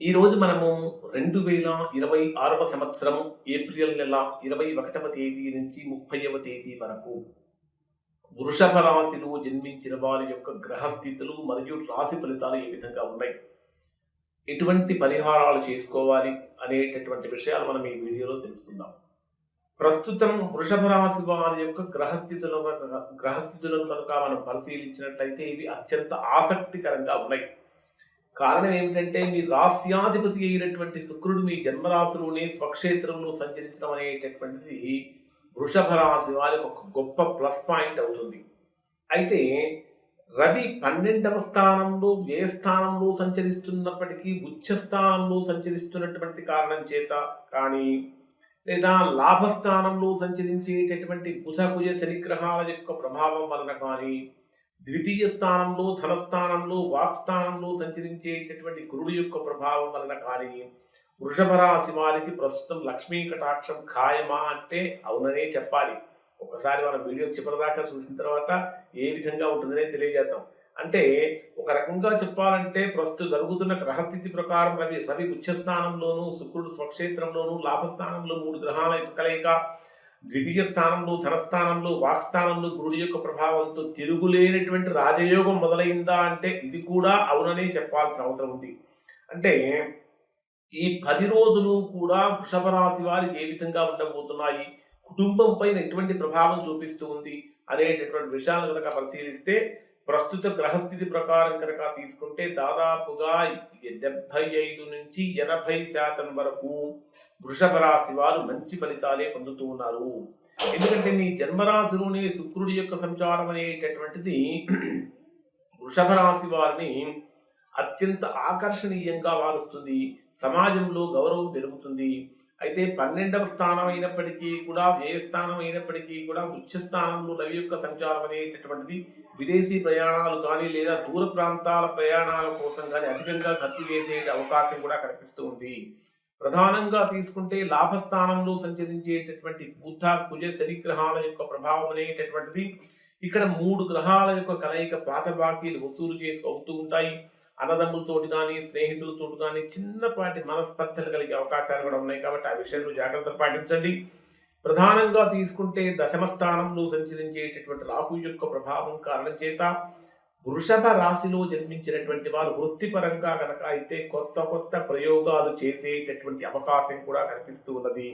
ఈ రోజు మనము 2026వ సంవత్సరం ఏప్రిల్ నెల 21వ తేదీ నుంచి 30వ తేదీ వరకు వృషభ రాశిలో జన్మించిన వారి యొక్క గ్రహస్థితులు మరియు రాశి ఫలితాలు ఏ విధంగా ఉన్నాయి, ఎటువంటి పరిహారాలు చేసుకోవాలి అనేటటువంటి విషయాలు మనం ఈ వీడియోలో తెలుసుకుందాం. ప్రస్తుతం వృషభ రాశి వారి యొక్క గ్రహస్థితులను కనుక మనం పరిశీలించినట్లయితే ఇవి అత్యంత ఆసక్తికరంగా ఉన్నాయి. కారణం ఏమిటంటే మీ రాస్యాధిపతి అయినటువంటి శుక్రుడు మీ జన్మరాశిలోనే స్వక్షేత్రంలో సంచరించడం అనేటటువంటిది వృషభ రాశి వారికి ఒక గొప్ప ప్లస్ పాయింట్ అవుతుంది. అయితే రవి 12వ స్థానంలో వ్యయస్థానంలో సంచరిస్తున్నప్పటికీ ఉచ్చ స్థానంలో సంచరిస్తున్నటువంటి కారణం చేత కానీ, లేదా లాభస్థానంలో సంచరించేటటువంటి బుధ కుజ శనిగ్రహాల యొక్క ప్రభావం వలన కానీ, ద్వితీయ స్థానంలో ధనస్థానంలో వాక్స్థానంలో సంచరించేటటువంటి గురుడు యొక్క ప్రభావం వలన కానీ వృషభ రాశి వారికి ప్రస్తుతం లక్ష్మీ కటాక్షం ఖాయమా అంటే అవుననే చెప్పాలి. ఒకసారి మనం వీడియో చివరిదాకా చూసిన తర్వాత ఏ విధంగా ఉంటుందనే తెలియజేద్దాం. అంటే ఒక రకంగా చెప్పాలంటే ప్రస్తుతం జరుగుతున్న గ్రహస్థితి ప్రకారం రవి ఉచ్చస్థానంలోను, శుక్రుడు స్వక్షేత్రంలోను, లాభస్థానంలో 3 గ్రహాల యొక్క కలయిక, ద్వితీయ స్థానంలో ధనస్థానంలో వాక్స్థానంలో గురుడు యొక్క ప్రభావంతో తిరుగులేనటువంటి రాజయోగం మొదలైందా అంటే ఇది కూడా అవుననే చెప్పాల్సిన అవసరం ఉంది. అంటే ఈ 10 రోజులు కూడా వృషభ రాశి వారికి ఏ విధంగా ఉండబోతున్నాయి, కుటుంబం పైన ఎటువంటి ప్రభావం చూపిస్తూ ఉంది అనేటటువంటి విషయాలను కనుక పరిశీలిస్తే ప్రస్తుత గ్రహస్థితి ప్రకారం కనుక తీసుకుంటే దాదాపుగా 75 నుంచి 80% వరకు వృషభ రాశి వారు మంచి ఫలితాలే పొందుతూ ఉన్నారు. ఎందుకంటే మీ జన్మరాశిలోనే శుక్రుడి యొక్క సంచారం అనేటటువంటిది వృషభ రాశి వారిని అత్యంత ఆకర్షణీయంగా మారుస్తుంది. సమాజంలో గౌరవం పెరుగుతుంది. అయితే 12వ స్థానం అయినప్పటికీ కూడా, వ్యయస్థానం అయినప్పటికీ కూడా, ఉచ్చ స్థానంలో రవి యొక్క సంచారం అనేటటువంటిది విదేశీ ప్రయాణాలు కానీ, లేదా దూర ప్రాంతాల ప్రయాణాల కోసం కానీ అధికంగా ఖర్చు చేసే అవకాశం కూడా కనిపిస్తూ ఉంది. ప్రధానంగా తీసుకుంటే లాభస్థానంలో సంచరించేటటువంటి బుధ కుజ శనిగ్రహాల యొక్క ప్రభావం అనేటటువంటిది ఇక్కడ 3 గ్రహాల యొక్క కలయిక పాత బాకీలు వసూలు చేసి అవుతూ ఉంటాయి. అన్నదమ్ములతోటి కానీ, స్నేహితులతో కానీ చిన్నపాటి మనస్పర్ధలు కలిగే అవకాశాలు కూడా ఉన్నాయి. కాబట్టి ఆ విషయంలో జాగ్రత్తలు పాటించండి. ప్రధానంగా తీసుకుంటే దశమ స్థానంలో సంచరించేటటువంటి రాహు యొక్క ప్రభావం కారణం చేత వృషభ రాశిలో జన్మించినటువంటి వారు వృత్తిపరంగా కనుక అయితే కొత్త కొత్త ప్రయోగాలు చేసేటటువంటి అవకాశం కూడా కనిపిస్తూ ఉన్నది.